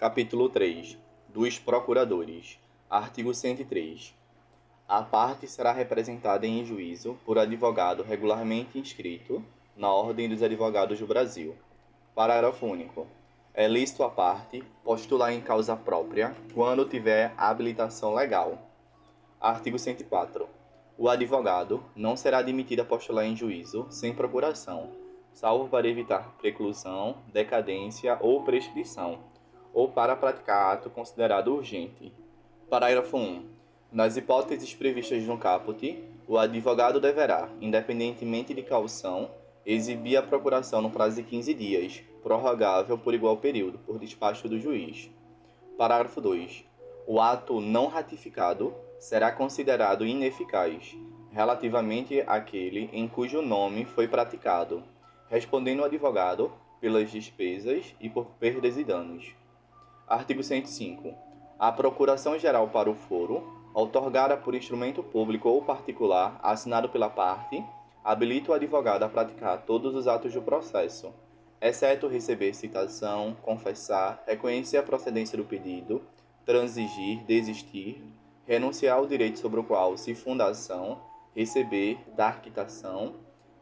Capítulo 3. Dos Procuradores. Artigo 103. A parte será representada em juízo por advogado regularmente inscrito na Ordem dos Advogados do Brasil. Parágrafo único. É lícito à parte postular em causa própria quando tiver habilitação legal. Artigo 104. O advogado não será admitido a postular em juízo sem procuração, salvo para evitar preclusão, decadência ou prescrição, ou para praticar ato considerado urgente. Parágrafo 1. Nas hipóteses previstas no caput, o advogado deverá, independentemente de caução, exibir a procuração no prazo de 15 dias, prorrogável por igual período, por despacho do juiz. Parágrafo 2. O ato não ratificado será considerado ineficaz, relativamente àquele em cujo nome foi praticado, respondendo o advogado pelas despesas e por perdas e danos. Artigo 105. A Procuração-Geral para o foro, outorgada por instrumento público ou particular, assinado pela parte, habilita o advogado a praticar todos os atos do processo, exceto receber citação, confessar, reconhecer a procedência do pedido, transigir, desistir, renunciar ao direito sobre o qual se funda a ação, receber, dar quitação,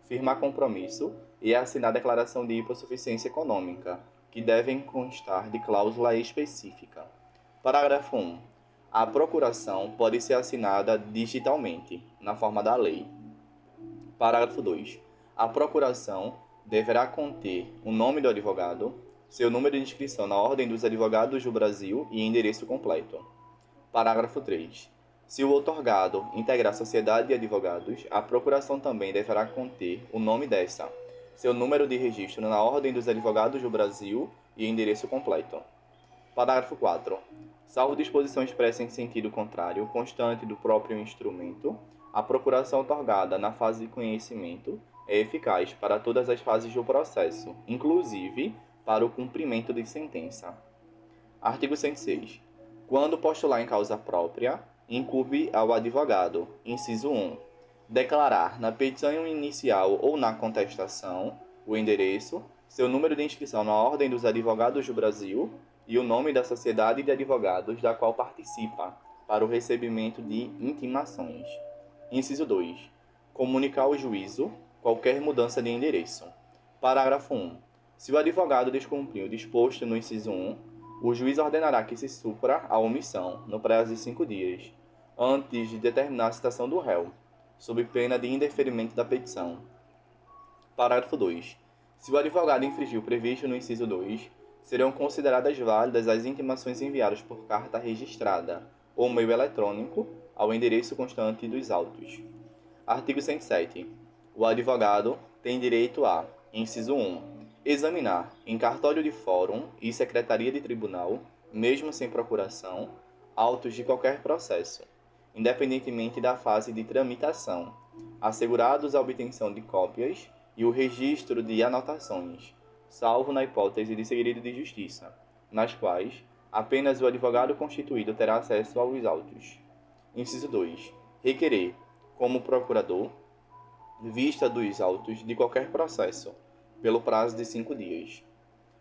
firmar compromisso e assinar declaração de hipossuficiência econômica, que devem constar de cláusula específica. Parágrafo 1. A procuração pode ser assinada digitalmente, na forma da lei. Parágrafo 2. A procuração deverá conter o nome do advogado, seu número de inscrição na Ordem dos Advogados do Brasil e endereço completo. Parágrafo 3. Se o outorgado integrar sociedade de advogados, a procuração também deverá conter o nome dessa, seu número de registro na Ordem dos Advogados do Brasil e endereço completo. Parágrafo 4. Salvo disposição expressa em sentido contrário, constante do próprio instrumento, a procuração outorgada na fase de conhecimento é eficaz para todas as fases do processo, inclusive para o cumprimento de sentença. Artigo 106. Quando postular em causa própria, incumbe ao advogado, inciso 1, declarar na petição inicial ou na contestação o endereço, seu número de inscrição na Ordem dos Advogados do Brasil e o nome da sociedade de advogados da qual participa, para o recebimento de intimações. Inciso 2. Comunicar ao juízo qualquer mudança de endereço. Parágrafo 1. Se o advogado descumprir o disposto no inciso 1, o juiz ordenará que se supra a omissão, no prazo de 5 dias, antes de determinar a citação do réu, sob pena de indeferimento da petição. Parágrafo 2. Se o advogado infringir o previsto no inciso 2, serão consideradas válidas as intimações enviadas por carta registrada ou meio eletrônico ao endereço constante dos autos. Artigo 107. O advogado tem direito a, inciso 1, examinar em cartório de fórum e secretaria de tribunal, mesmo sem procuração, autos de qualquer processo, independentemente da fase de tramitação, assegurados a obtenção de cópias e o registro de anotações, salvo na hipótese de segredo de justiça, nas quais apenas o advogado constituído terá acesso aos autos. Inciso 2. Requerer, como procurador, vista dos autos de qualquer processo, pelo prazo de 5 dias.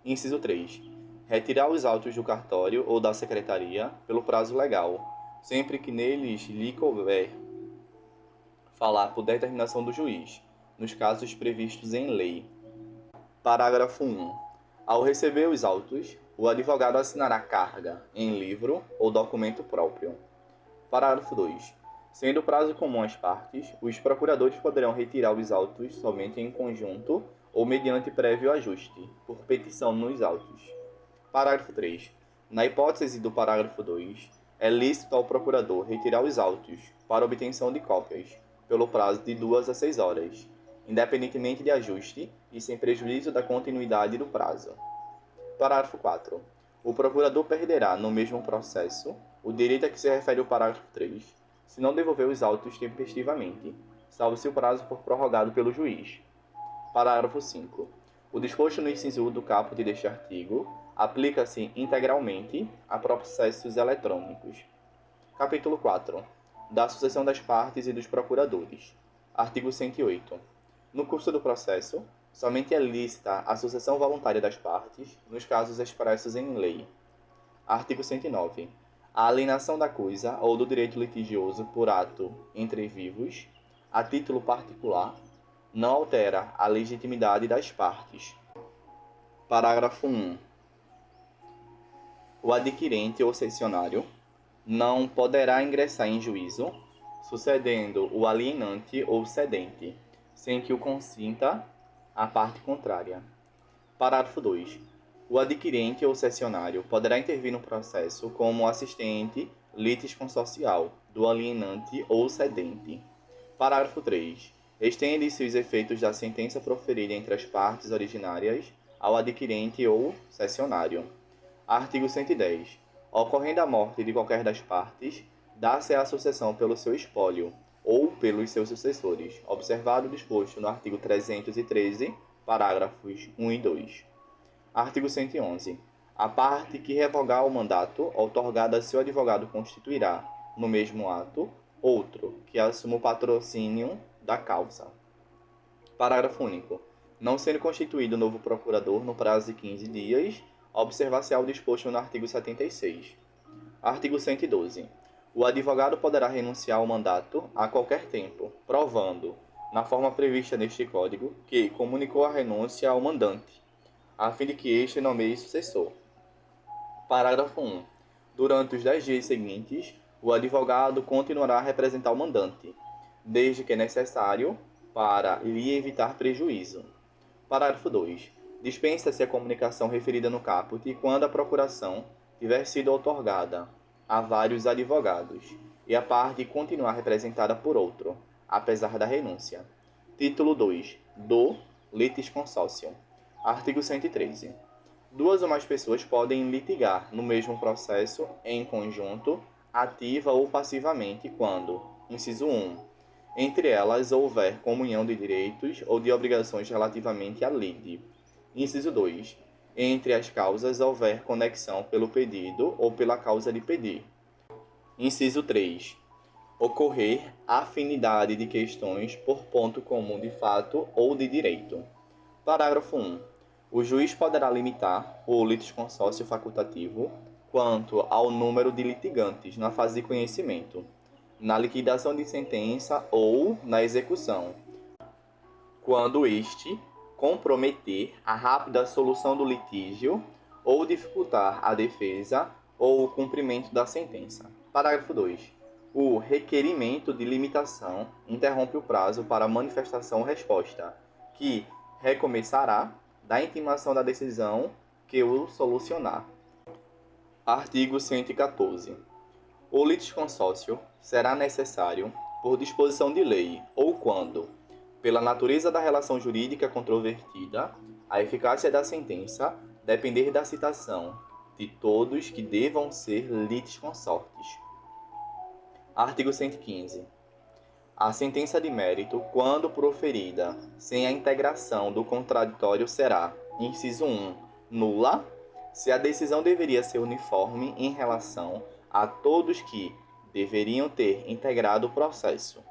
Inciso 3. Retirar os autos do cartório ou da secretaria pelo prazo legal, sempre que neles lhe couber falar por determinação do juiz, nos casos previstos em lei. Parágrafo 1. Ao receber os autos, o advogado assinará carga em livro ou documento próprio. Parágrafo 2. Sendo o prazo comum às partes, os procuradores poderão retirar os autos somente em conjunto ou mediante prévio ajuste, por petição nos autos. Parágrafo 3. Na hipótese do parágrafo 2, é lícito ao procurador retirar os autos para obtenção de cópias, pelo prazo de 2 a 6 horas, independentemente de ajuste e sem prejuízo da continuidade do prazo. Parágrafo 4. O procurador perderá, no mesmo processo, o direito a que se refere o parágrafo 3, se não devolver os autos tempestivamente, salvo se o prazo for prorrogado pelo juiz. Parágrafo 5. O disposto no inciso 1 do caput deste artigo aplica-se integralmente a processos eletrônicos. Capítulo 4. Da sucessão das partes e dos procuradores. Artigo 108. No curso do processo, somente é lícita a sucessão voluntária das partes, nos casos expressos em lei. Artigo 109. A alienação da coisa ou do direito litigioso por ato entre vivos, a título particular, não altera a legitimidade das partes. Parágrafo 1. O adquirente ou cessionário não poderá ingressar em juízo, sucedendo o alienante ou cedente, sem que o consinta a parte contrária. Parágrafo 2. O adquirente ou cessionário poderá intervir no processo como assistente litisconsorcial do alienante ou cedente. Parágrafo 3. Estende-se os efeitos da sentença proferida entre as partes originárias ao adquirente ou cessionário. Artigo 110. Ocorrendo a morte de qualquer das partes, dá-se a sucessão pelo seu espólio ou pelos seus sucessores, observado o disposto no artigo 313, parágrafos 1 e 2. Artigo 111. A parte que revogar o mandato outorgado a seu advogado constituirá, no mesmo ato, outro que assuma o patrocínio da causa. Parágrafo único. Não sendo constituído novo procurador no prazo de 15 dias, observar-se ao disposto no artigo 76. Artigo 112. O advogado poderá renunciar ao mandato a qualquer tempo, provando, na forma prevista neste Código, que comunicou a renúncia ao mandante, a fim de que este nomeie sucessor. Parágrafo 1. Durante os 10 dias seguintes, o advogado continuará a representar o mandante, desde que necessário para lhe evitar prejuízo. Parágrafo 2. Dispensa-se a comunicação referida no caput quando a procuração tiver sido outorgada a vários advogados e a parte continuar representada por outro, apesar da renúncia. Título 2. Do litisconsórcio. Artigo 113. Duas ou mais pessoas podem litigar no mesmo processo em conjunto, ativa ou passivamente, quando, inciso 1, entre elas houver comunhão de direitos ou de obrigações relativamente à lide. Inciso 2. Entre as causas houver conexão pelo pedido ou pela causa de pedir. Inciso 3. Ocorrer afinidade de questões por ponto comum de fato ou de direito. Parágrafo 1. O juiz poderá limitar o litisconsórcio facultativo quanto ao número de litigantes na fase de conhecimento, na liquidação de sentença ou na execução, quando este comprometer a rápida solução do litígio ou dificultar a defesa ou o cumprimento da sentença. Parágrafo 2. O requerimento de limitação interrompe o prazo para manifestação ou resposta, que recomeçará da intimação da decisão que o solucionar. Artigo 114. O litisconsórcio será necessário por disposição de lei ou quando, pela natureza da relação jurídica controvertida, a eficácia da sentença depender da citação de todos que devam ser litisconsortes. Artigo 115. A sentença de mérito, quando proferida sem a integração do contraditório, será, inciso 1, nula, se a decisão deveria ser uniforme em relação a todos que deveriam ter integrado o processo.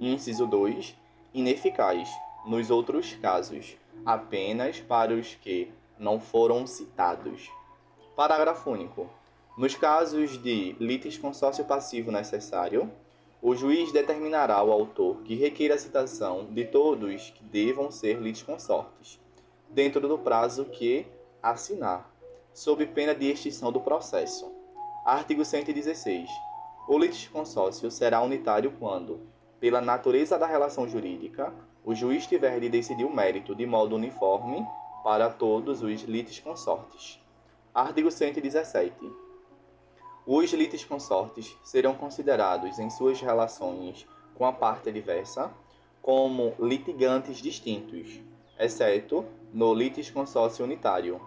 Inciso 2, ineficaz, nos outros casos, apenas para os que não foram citados. Parágrafo único. Nos casos de litisconsórcio passivo necessário, o juiz determinará ao autor que requeira a citação de todos que devam ser litisconsortes, dentro do prazo que assinar, sob pena de extinção do processo. Artigo 116. O litisconsórcio será unitário quando, pela natureza da relação jurídica, o juiz tiver de decidir o mérito de modo uniforme para todos os litisconsortes. Artigo 117. Os litisconsortes serão considerados em suas relações com a parte adversa como litigantes distintos, exceto no litisconsórcio unitário,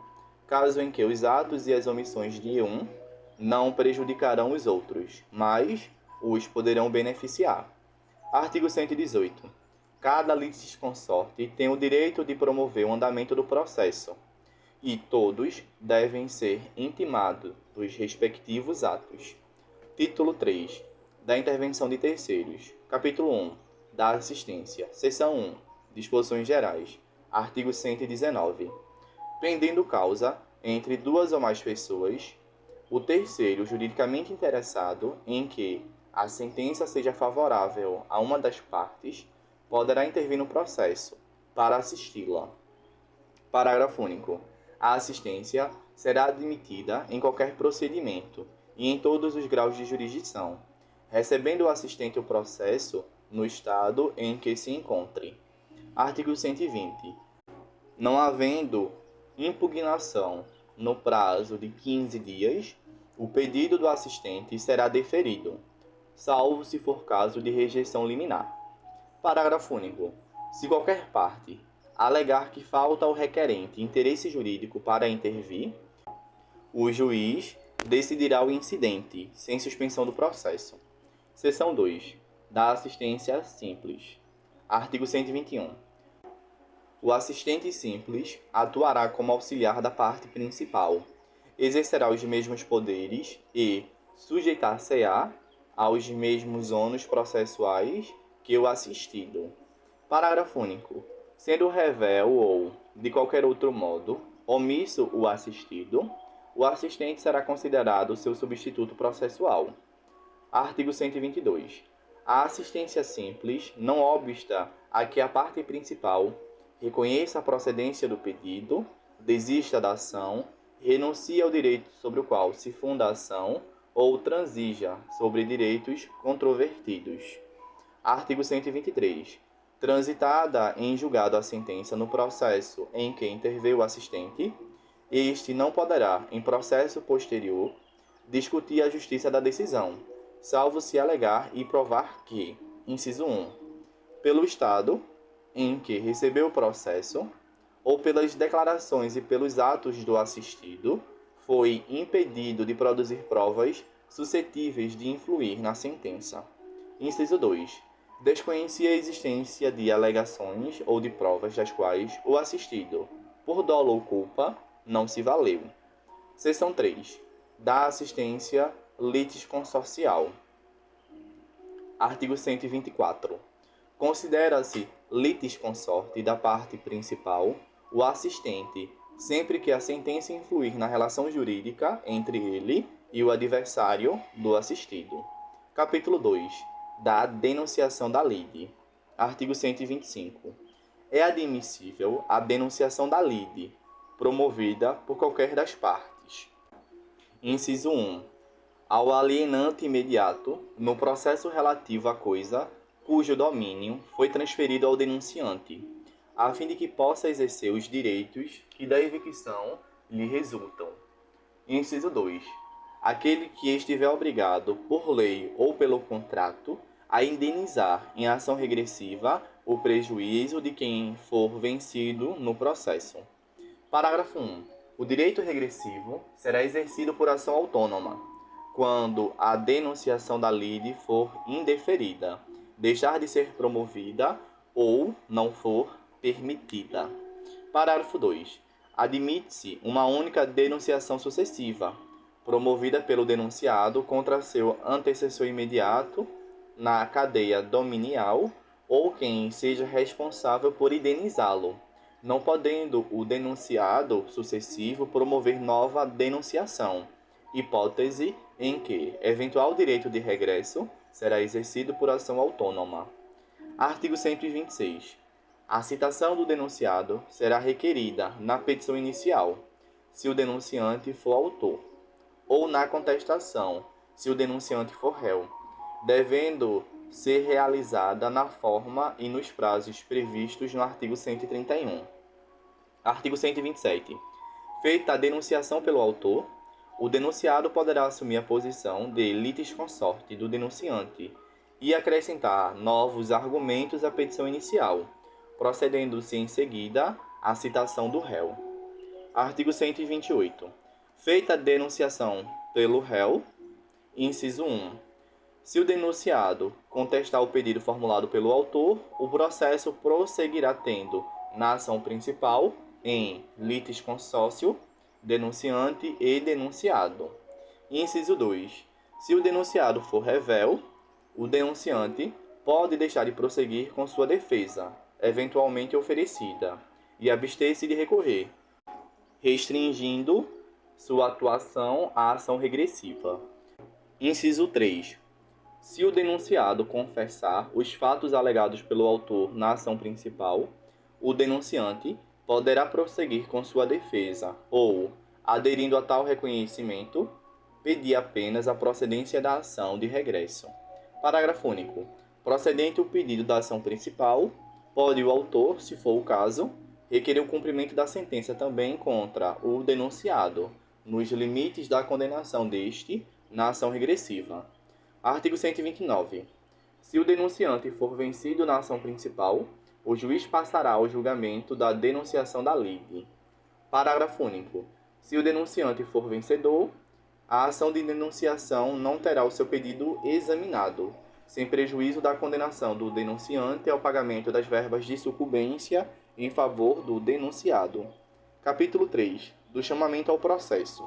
caso em que os atos e as omissões de um não prejudicarão os outros, mas os poderão beneficiar. Artigo 118. Cada litisconsorte tem o direito de promover o andamento do processo, e todos devem ser intimados dos respectivos atos. Título 3. Da intervenção de terceiros. Capítulo 1. Da assistência. Seção 1. Disposições gerais. Artigo 119. Pendendo causa entre duas ou mais pessoas, O terceiro, juridicamente interessado em que a sentença seja favorável a uma das partes, poderá intervir no processo para assisti-la. Parágrafo único. A assistência será admitida em qualquer procedimento e em todos os graus de jurisdição, recebendo o assistente o processo no estado em que se encontre. Artigo 120. Não havendo impugnação no prazo de 15 dias, o pedido do assistente será deferido, salvo se for caso de rejeição liminar. Parágrafo único. Se qualquer parte alegar que falta ao requerente interesse jurídico para intervir, o juiz decidirá o incidente, sem suspensão do processo. Seção 2. Da assistência simples. Artigo 121. O assistente simples atuará como auxiliar da parte principal, exercerá os mesmos poderes e sujeitar-se-á aos mesmos ônus processuais que o assistido. Parágrafo único. Sendo revel ou, de qualquer outro modo, omisso o assistido, o assistente será considerado seu substituto processual. Artigo 122. A assistência simples não obsta a que a parte principal reconheça a procedência do pedido, desista da ação, renuncie ao direito sobre o qual se funda a ação ou transija sobre direitos controvertidos. Artigo 123. Transitada em julgado a sentença no processo em que interveio o assistente, este não poderá, em processo posterior, discutir a justiça da decisão, salvo se alegar e provar que, inciso 1, pelo estado em que recebeu o processo, ou pelas declarações e pelos atos do assistido, foi impedido de produzir provas suscetíveis de influir na sentença. Inciso 2. Desconhecia a existência de alegações ou de provas das quais o assistido, por dolo ou culpa, não se valeu. Seção 3. Da assistência litisconsorcial. Artigo 124. Considera-se litisconsorte da parte principal o assistente, sempre que a sentença influir na relação jurídica entre ele e o adversário do assistido. Capítulo 2. Da denunciação da lide. Artigo 125. É admissível a denunciação da lide, promovida por qualquer das partes. Inciso 1. Ao alienante imediato, no processo relativo à coisa cujo domínio foi transferido ao denunciante, a fim de que possa exercer os direitos que da evicção lhe resultam. Inciso 2. Aquele que estiver obrigado, por lei ou pelo contrato, a indenizar em ação regressiva o prejuízo de quem for vencido no processo. Parágrafo 1. O direito regressivo será exercido por ação autônoma, quando a denunciação da lide for indeferida, deixar de ser promovida ou não for permitida. Parágrafo 2. Admite-se uma única denunciação sucessiva, promovida pelo denunciado contra seu antecessor imediato na cadeia dominial ou quem seja responsável por indenizá-lo, não podendo o denunciado sucessivo promover nova denunciação, hipótese em que eventual direito de regresso será exercido por ação autônoma. Artigo 126. A citação do denunciado será requerida na petição inicial, se o denunciante for autor, ou na contestação, se o denunciante for réu, devendo ser realizada na forma e nos prazos previstos no artigo 131. Artigo 127. Feita a denunciação pelo autor, o denunciado poderá assumir a posição de litisconsorte do denunciante e acrescentar novos argumentos à petição inicial, procedendo-se em seguida à citação do réu. Artigo 128. Feita a denunciação pelo réu, inciso 1. Se o denunciado contestar o pedido formulado pelo autor, o processo prosseguirá tendo, na ação principal, em litisconsórcio, denunciante e denunciado. Inciso 2. Se o denunciado for revel, o denunciante pode deixar de prosseguir com sua defesa, eventualmente oferecida, e abster-se de recorrer, restringindo sua atuação à ação regressiva. Inciso 3. Se o denunciado confessar os fatos alegados pelo autor na ação principal, o denunciante poderá prosseguir com sua defesa ou, aderindo a tal reconhecimento, pedir apenas a procedência da ação de regresso. Parágrafo único. Procedente o pedido da ação principal, pode o autor, se for o caso, requerer o cumprimento da sentença também contra o denunciado, nos limites da condenação deste na ação regressiva. Artigo 129. Se o denunciante for vencido na ação principal, o juiz passará ao julgamento da denunciação da lide. Parágrafo único. Se o denunciante for vencedor, a ação de denunciação não terá o seu pedido examinado, sem prejuízo da condenação do denunciante ao pagamento das verbas de sucumbência em favor do denunciado. Capítulo 3. Do chamamento ao processo.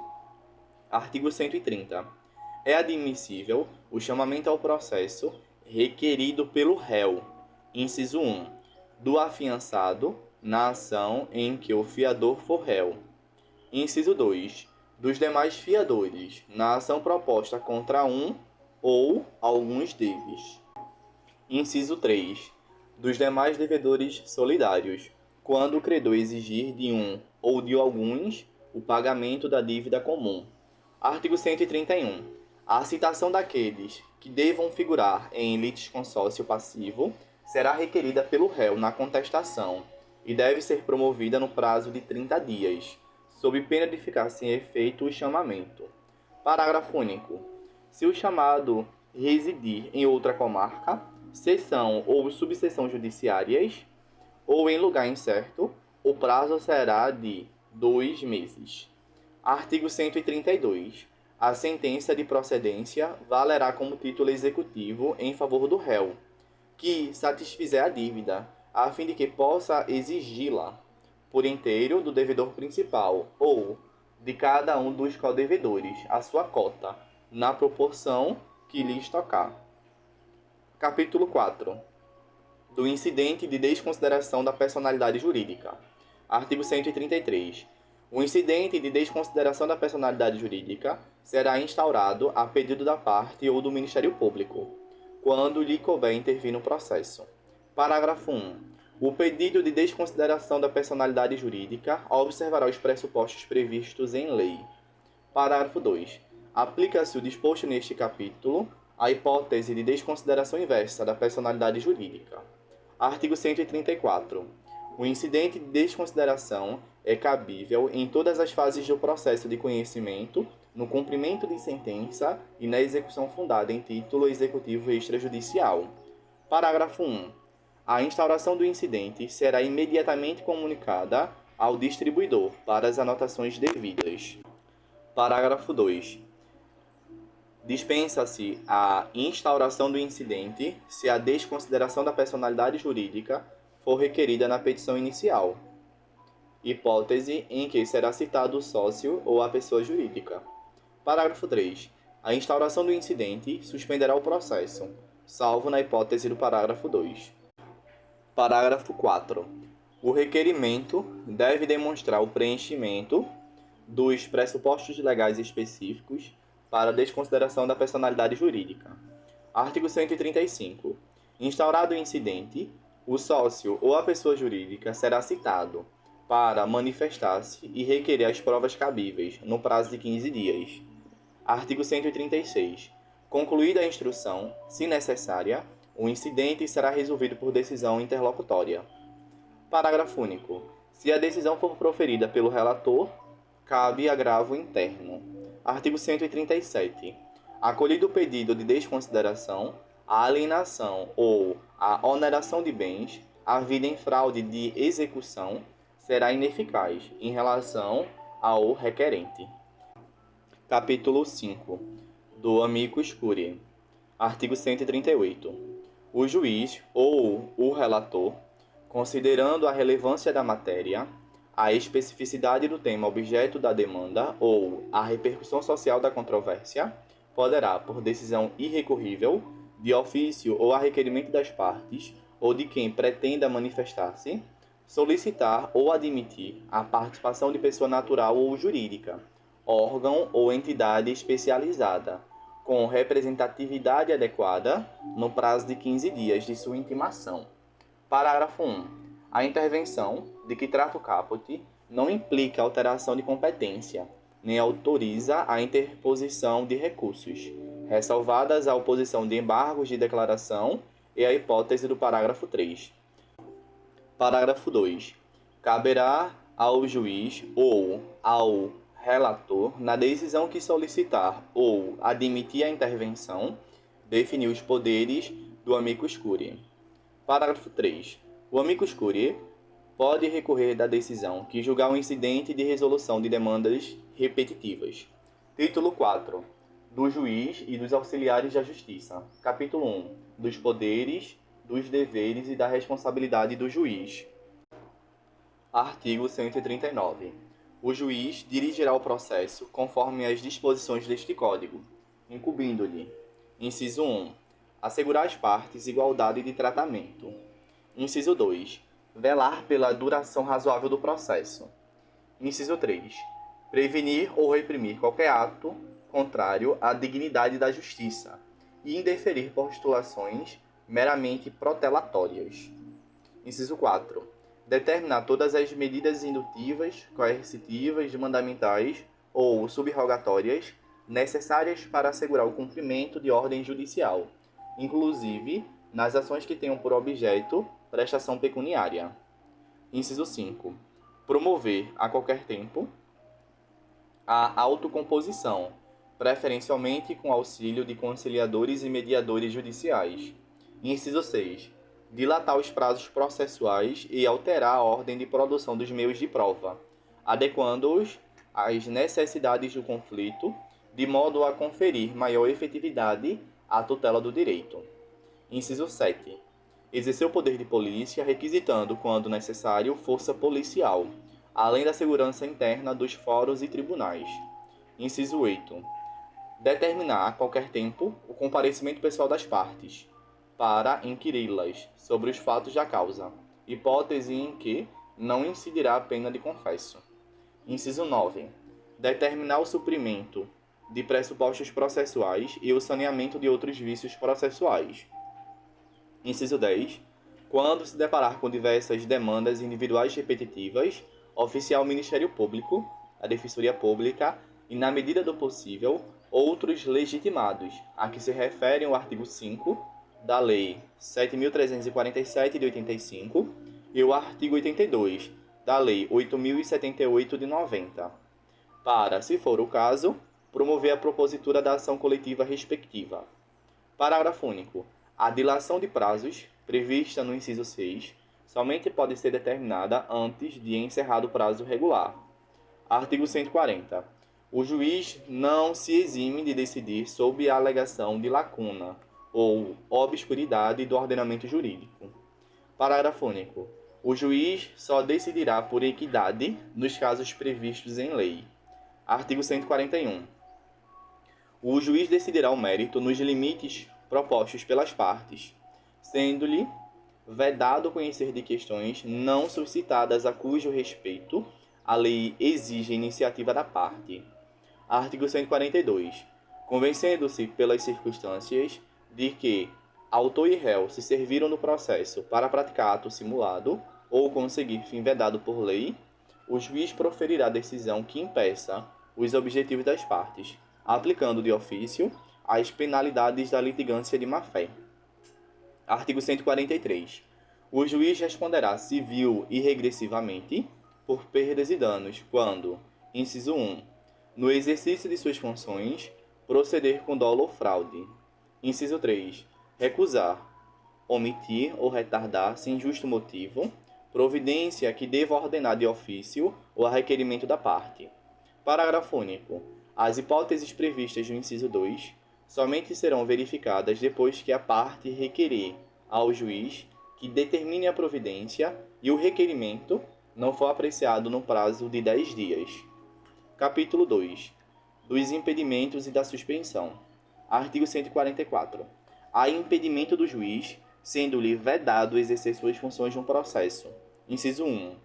Artigo 130. É admissível o chamamento ao processo requerido pelo réu, inciso 1, do afiançado na ação em que o fiador for réu. Inciso 2, dos demais fiadores na ação proposta contra um ou alguns deles. Inciso 3, dos demais devedores solidários, quando o credor exigir de um ou de alguns o pagamento da dívida comum. Artigo 131. A citação daqueles que devam figurar em litisconsórcio passivo será requerida pelo réu na contestação e deve ser promovida no prazo de 30 dias, sob pena de ficar sem efeito o chamamento. Parágrafo único. Se o chamado residir em outra comarca, seção ou subseção judiciárias, ou em lugar incerto, o prazo será de 2 meses. Artigo 132. A sentença de procedência valerá como título executivo em favor do réu, que satisfizer a dívida, a fim de que possa exigi-la por inteiro do devedor principal ou de cada um dos codevedores, a sua cota, na proporção que lhes tocar. Capítulo 4. Do incidente de desconsideração da personalidade jurídica. Artigo 133. O incidente de desconsideração da personalidade jurídica será instaurado a pedido da parte ou do Ministério Público, quando lhe couber intervir no processo. Parágrafo 1. O pedido de desconsideração da personalidade jurídica observará os pressupostos previstos em lei. Parágrafo 2. Aplica-se o disposto neste capítulo à hipótese de desconsideração inversa da personalidade jurídica. Artigo 134. O incidente de desconsideração é cabível em todas as fases do processo de conhecimento, no cumprimento de sentença e na execução fundada em título executivo extrajudicial. Parágrafo 1. A instauração do incidente será imediatamente comunicada ao distribuidor para as anotações devidas. Parágrafo 2. Dispensa-se a instauração do incidente se a desconsideração da personalidade jurídica for requerida na petição inicial, hipótese em que será citado o sócio ou a pessoa jurídica. Parágrafo 3. A instauração do incidente suspenderá o processo, salvo na hipótese do parágrafo 2. Parágrafo 4. O requerimento deve demonstrar o preenchimento dos pressupostos legais específicos para a desconsideração da personalidade jurídica. Artigo 135. Instaurado o incidente, o sócio ou a pessoa jurídica será citado para manifestar-se e requerer as provas cabíveis no prazo de 15 dias. Artigo 136. Concluída a instrução, se necessária, o incidente será resolvido por decisão interlocutória. Parágrafo único. Se a decisão for proferida pelo relator, cabe agravo interno. Artigo 137. Acolhido o pedido de desconsideração, a alienação ou a oneração de bens havida em fraude de execução será ineficaz em relação ao requerente. Capítulo 5. Do amicus curiae. Artigo 138. O juiz ou o relator, considerando a relevância da matéria, a especificidade do tema objeto da demanda ou a repercussão social da controvérsia, poderá, por decisão irrecorrível, de ofício ou a requerimento das partes ou de quem pretenda manifestar-se, solicitar ou admitir a participação de pessoa natural ou jurídica, órgão ou entidade especializada, com representatividade adequada, no prazo de 15 dias de sua intimação. Parágrafo 1. A intervenção de que trata o caput não implica alteração de competência, nem autoriza a interposição de recursos, ressalvadas a oposição de embargos de declaração e a hipótese do parágrafo 3. Parágrafo 2. Caberá ao juiz ou ao relator, na decisão que solicitar ou admitir a intervenção, definir os poderes do amicus curiae. Parágrafo 3. O amicus curiae pode recorrer da decisão que julgar o incidente de resolução de demandas repetitivas. Título 4. Do juiz e dos auxiliares da justiça. Capítulo 1. Dos poderes, dos deveres e da responsabilidade do juiz. Artigo 139. O juiz dirigirá o processo conforme as disposições deste Código, incumbindo-lhe: inciso 1. Assegurar às partes igualdade de tratamento. Inciso 2. Velar pela duração razoável do processo. Inciso 3. Prevenir ou reprimir qualquer ato contrário à dignidade da justiça e indeferir postulações meramente protelatórias. Inciso 4. Determinar todas as medidas indutivas, coercitivas, mandamentais ou subrogatórias necessárias para assegurar o cumprimento de ordem judicial, inclusive nas ações que tenham por objeto prestação pecuniária. Inciso 5. Promover, a qualquer tempo, a autocomposição, preferencialmente com auxílio de conciliadores e mediadores judiciais. Inciso 6. Dilatar os prazos processuais e alterar a ordem de produção dos meios de prova, adequando-os às necessidades do conflito, de modo a conferir maior efetividade à tutela do direito. Inciso 7. Exercer o poder de polícia, requisitando, quando necessário, força policial, além da segurança interna dos fóruns e tribunais. Inciso 8. Determinar, a qualquer tempo, o comparecimento pessoal das partes, para inquiri-las sobre os fatos da causa, hipótese em que não incidirá a pena de confesso. Inciso 9. Determinar o suprimento de pressupostos processuais e o saneamento de outros vícios processuais. Inciso 10. Quando se deparar com diversas demandas individuais repetitivas, oficiar ao Ministério Público, a Defensoria Pública e, na medida do possível, outros legitimados, a que se referem o artigo 5 da Lei 7.347 de 85 e o artigo 82 da Lei 8.078 de 90, para, se for o caso, promover a propositura da ação coletiva respectiva. Parágrafo único. A dilação de prazos, prevista no inciso 6, somente pode ser determinada antes de encerrado o prazo regular. Artigo 140. O juiz não se exime de decidir sob a alegação de lacuna ou obscuridade do ordenamento jurídico. Parágrafo único. O juiz só decidirá por equidade nos casos previstos em lei. Artigo 141. O juiz decidirá o mérito nos limites propostos pelas partes, sendo-lhe vedado conhecer de questões não suscitadas a cujo respeito a lei exige a iniciativa da parte. Artigo 142. Convencendo-se pelas circunstâncias de que autor e réu se serviram do processo para praticar ato simulado ou conseguir fim vedado por lei, o juiz proferirá decisão que impeça os objetivos das partes, aplicando de ofício as penalidades da litigância de má-fé. Artigo 143. O juiz responderá civil e regressivamente por perdas e danos quando, inciso 1, no exercício de suas funções, proceder com dolo ou fraude. Inciso 3. Recusar, omitir ou retardar, sem justo motivo, providência que deva ordenar de ofício ou a requerimento da parte. Parágrafo único. As hipóteses previstas no inciso 2 somente serão verificadas depois que a parte requerer ao juiz que determine a providência e o requerimento não for apreciado no prazo de 10 dias. Capítulo 2. Dos impedimentos e da suspensão. Artigo 144. Há impedimento do juiz, sendo-lhe vedado exercer suas funções no processo. Inciso 1.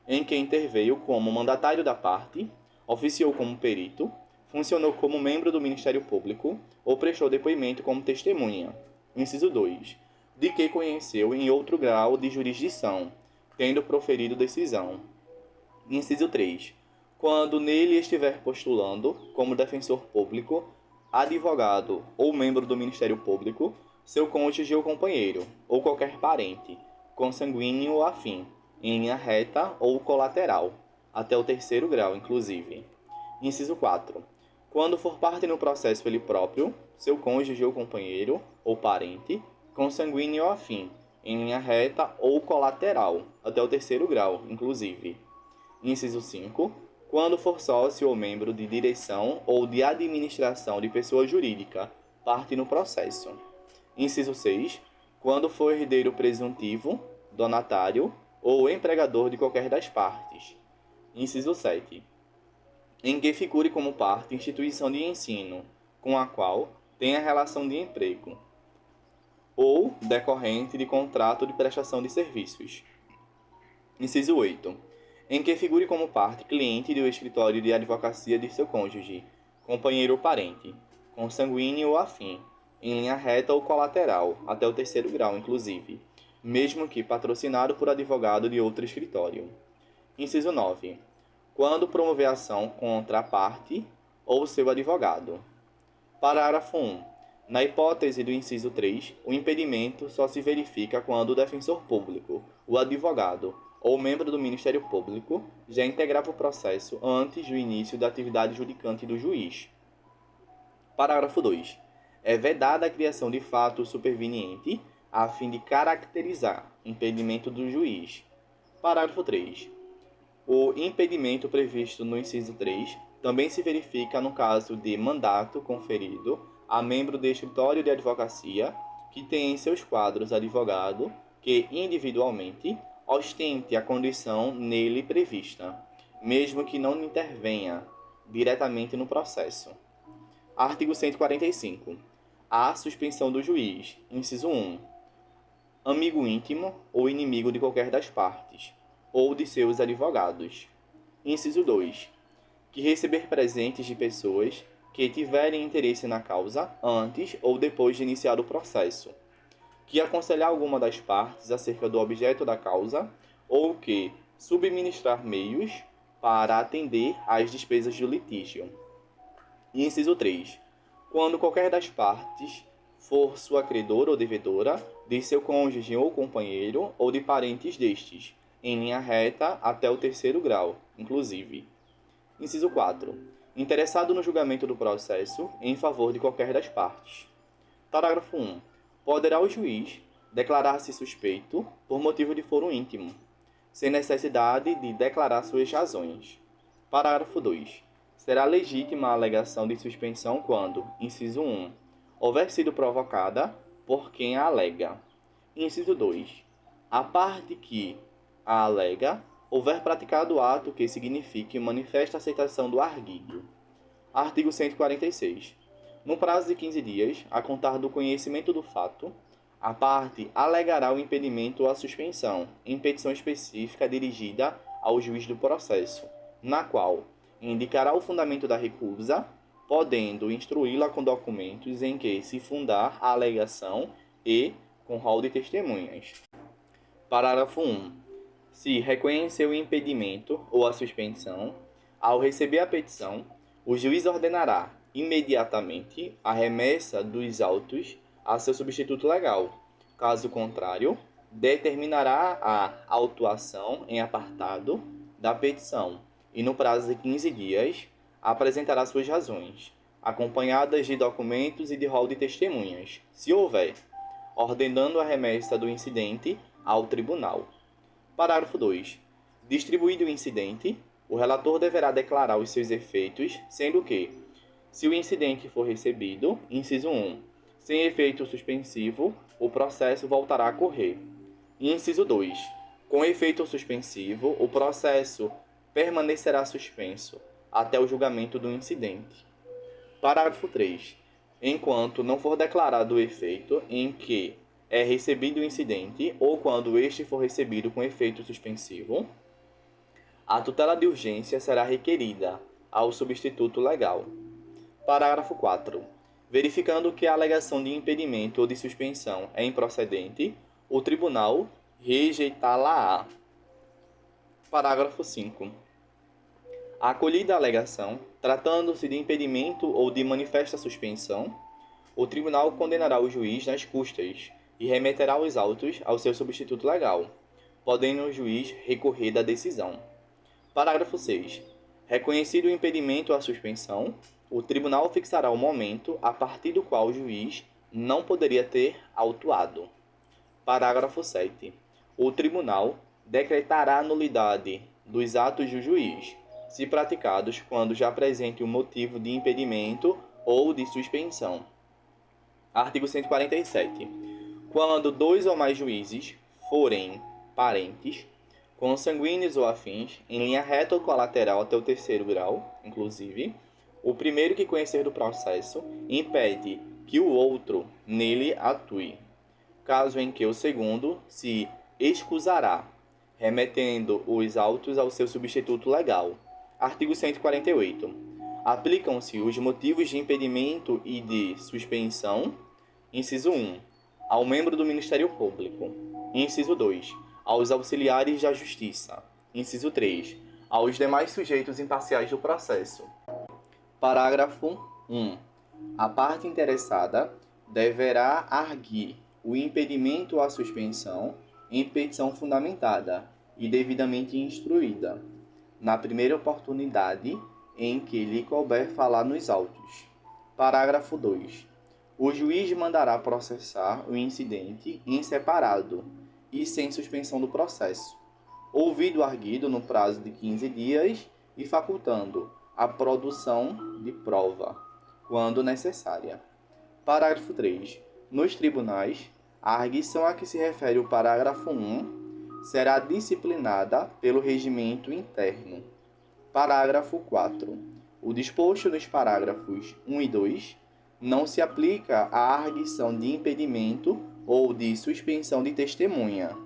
Em que interveio como mandatário da parte, oficiou como perito, funcionou como membro do Ministério Público ou prestou depoimento como testemunha. Inciso 2. De que conheceu em outro grau de jurisdição, tendo proferido decisão. Inciso 3. Quando nele estiver postulando, como defensor público, advogado ou membro do Ministério Público, seu cônjuge ou companheiro, ou qualquer parente, consanguíneo ou afim, em linha reta ou colateral, até o terceiro grau, inclusive. Inciso 4. Quando for parte no processo ele próprio, seu cônjuge ou companheiro, ou parente, consanguíneo ou afim, em linha reta ou colateral, até o terceiro grau, inclusive. Inciso 5. Quando for sócio ou membro de direção ou de administração de pessoa jurídica, parte no processo. Inciso 6. Quando for herdeiro presuntivo, donatário ou empregador de qualquer das partes. Inciso 7. Em que figure como parte instituição de ensino, com a qual tenha relação de emprego, ou decorrente de contrato de prestação de serviços. Inciso 8. Em que figure como parte cliente do escritório de advocacia de seu cônjuge, companheiro ou parente, consanguíneo ou afim, em linha reta ou colateral, até o terceiro grau, inclusive, mesmo que patrocinado por advogado de outro escritório. Inciso 9. Quando promover ação contra a parte ou seu advogado. Parágrafo 1. Na hipótese do inciso 3, o impedimento só se verifica quando o defensor público, o advogado ou membro do Ministério Público já integrava o processo antes do início da atividade judicante do juiz. Parágrafo 2. É vedada a criação de fato superveniente a fim de caracterizar impedimento do juiz. Parágrafo 3. O impedimento previsto no inciso 3 também se verifica no caso de mandato conferido a membro de escritório de advocacia que tem em seus quadros advogado que, individualmente, ostente a condição nele prevista, mesmo que não intervenha diretamente no processo. Artigo 145. A suspensão do juiz. Inciso 1. Amigo íntimo ou inimigo de qualquer das partes, ou de seus advogados. Inciso 2. Que receber presentes de pessoas que tiverem interesse na causa antes ou depois de iniciar o processo. Que aconselhar alguma das partes acerca do objeto da causa ou que subministrar meios para atender às despesas do litígio. Inciso 3. Quando qualquer das partes for sua credora ou devedora, de seu cônjuge ou companheiro ou de parentes destes, em linha reta até o terceiro grau, inclusive. Inciso 4. Interessado no julgamento do processo em favor de qualquer das partes. Parágrafo 1. Poderá o juiz declarar-se suspeito por motivo de foro íntimo, sem necessidade de declarar suas razões. Parágrafo 2. Será legítima a alegação de suspensão quando, inciso 1, houver sido provocada por quem a alega. Inciso 2. A parte que a alega houver praticado ato que signifique manifesta aceitação do arguido. Artigo 146. No prazo de 15 dias, a contar do conhecimento do fato, a parte alegará o impedimento ou a suspensão, em petição específica dirigida ao juiz do processo, na qual indicará o fundamento da recusa, podendo instruí-la com documentos em que se fundar a alegação e com rol de testemunhas. Parágrafo 1. Se reconhecer o impedimento ou a suspensão, ao receber a petição, o juiz ordenará imediatamente a remessa dos autos a seu substituto legal. Caso contrário, determinará a autuação em apartado da petição e, no prazo de 15 dias, apresentará suas razões, acompanhadas de documentos e de rol de testemunhas, se houver, ordenando a remessa do incidente ao tribunal. Parágrafo 2. Distribuído o incidente, o relator deverá declarar os seus efeitos, sendo que, se o incidente for recebido, inciso 1, sem efeito suspensivo, o processo voltará a correr. Inciso 2. Com efeito suspensivo, o processo permanecerá suspenso até o julgamento do incidente. Parágrafo 3. Enquanto não for declarado o efeito em que é recebido o incidente ou quando este for recebido com efeito suspensivo, a tutela de urgência será requerida ao substituto legal. Parágrafo 4. Verificando que a alegação de impedimento ou de suspensão é improcedente, o tribunal rejeitá-la-á. Parágrafo 5. Acolhida a alegação, tratando-se de impedimento ou de manifesta suspensão, o tribunal condenará o juiz nas custas e remeterá os autos ao seu substituto legal, podendo o juiz recorrer da decisão. Parágrafo 6. Reconhecido o impedimento à suspensão, o tribunal fixará o momento a partir do qual o juiz não poderia ter autuado. Parágrafo 7. O tribunal decretará a nulidade dos atos do juiz, se praticados quando já presente um motivo de impedimento ou de suspensão. Artigo 147. Quando dois ou mais juízes forem parentes, consanguíneos ou afins, em linha reta ou colateral até o terceiro grau, inclusive, o primeiro que conhecer do processo impede que o outro nele atue, caso em que o segundo se excusará, remetendo os autos ao seu substituto legal. Artigo 148. Aplicam-se os motivos de impedimento e de suspensão. Inciso 1. Ao membro do Ministério Público. Inciso 2. Aos auxiliares da Justiça. Inciso 3. Aos demais sujeitos imparciais do processo. Parágrafo 1. A parte interessada deverá arguir o impedimento à suspensão em petição fundamentada e devidamente instruída, na primeira oportunidade em que lhe couber falar nos autos. Parágrafo 2. O juiz mandará processar o incidente em separado e sem suspensão do processo, ouvido o arguido no prazo de 15 dias e facultando a produção de prova, quando necessária. Parágrafo 3. Nos tribunais, a arguição a que se refere o parágrafo 1 será disciplinada pelo regimento interno. Parágrafo 4. O disposto nos parágrafos 1 e 2 não se aplica à arguição de impedimento ou de suspensão de testemunha.